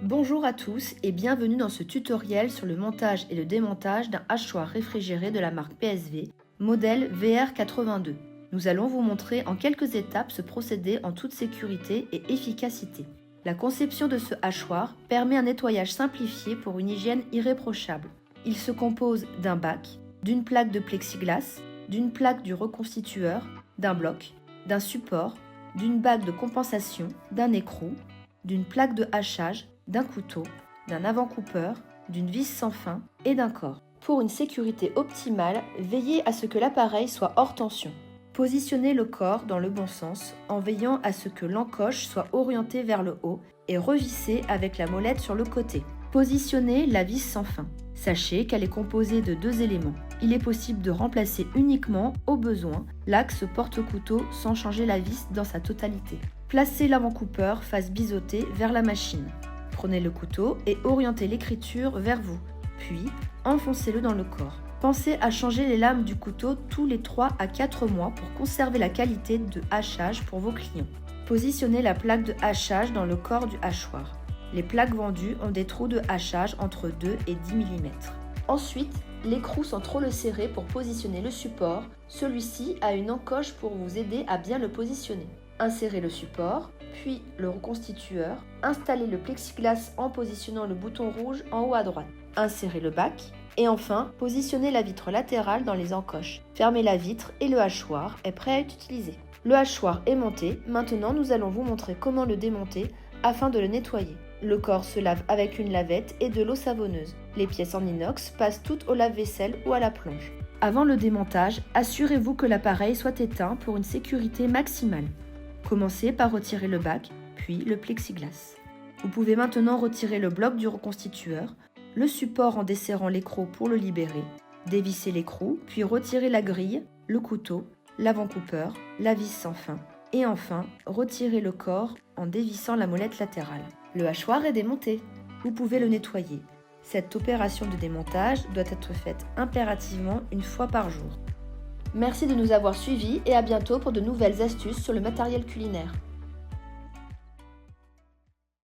Bonjour à tous et bienvenue dans ce tutoriel sur le montage et le démontage d'un hachoir réfrigéré de la marque PSV, modèle VR82. Nous allons vous montrer en quelques étapes ce procédé en toute sécurité et efficacité. La conception de ce hachoir permet un nettoyage simplifié pour une hygiène irréprochable. Il se compose d'un bac, d'une plaque de plexiglas, d'une plaque du reconstitueur, d'un bloc, d'un support, d'une bague de compensation, d'un écrou, d'une plaque de hachage, d'un couteau, d'un avant-coupeur, d'une vis sans fin et d'un corps. Pour une sécurité optimale, veillez à ce que l'appareil soit hors tension. Positionnez le corps dans le bon sens en veillant à ce que l'encoche soit orientée vers le haut et revissez avec la molette sur le côté. Positionnez la vis sans fin. Sachez qu'elle est composée de deux éléments. Il est possible de remplacer uniquement, au besoin, l'axe porte-couteau sans changer la vis dans sa totalité. Placez l'avant-coupeur face biseautée vers la machine. Prenez le couteau et orientez l'écriture vers vous, puis enfoncez-le dans le corps. Pensez à changer les lames du couteau tous les 3 à 4 mois pour conserver la qualité de hachage pour vos clients. Positionnez la plaque de hachage dans le corps du hachoir. Les plaques vendues ont des trous de hachage entre 2 et 10 mm. Ensuite, l'écrou sans trop le serrer pour positionner le support. Celui-ci a une encoche pour vous aider à bien le positionner. Insérez le support, puis le reconstitueur. Installez le plexiglas en positionnant le bouton rouge en haut à droite. Insérez le bac. Et enfin, positionnez la vitre latérale dans les encoches. Fermez la vitre et le hachoir est prêt à être utilisé. Le hachoir est monté. Maintenant, nous allons vous montrer comment le démonter afin de le nettoyer. Le corps se lave avec une lavette et de l'eau savonneuse. Les pièces en inox passent toutes au lave-vaisselle ou à la plonge. Avant le démontage, assurez-vous que l'appareil soit éteint pour une sécurité maximale. Commencez par retirer le bac, puis le plexiglas. Vous pouvez maintenant retirer le bloc du reconstitueur, le support en desserrant l'écrou pour le libérer, dévisser l'écrou, puis retirer la grille, le couteau, l'avant-coupeur, la vis sans fin, et enfin retirer le corps en dévissant la molette latérale. Le hachoir est démonté. Vous pouvez le nettoyer. Cette opération de démontage doit être faite impérativement une fois par jour. Merci de nous avoir suivis et à bientôt pour de nouvelles astuces sur le matériel culinaire.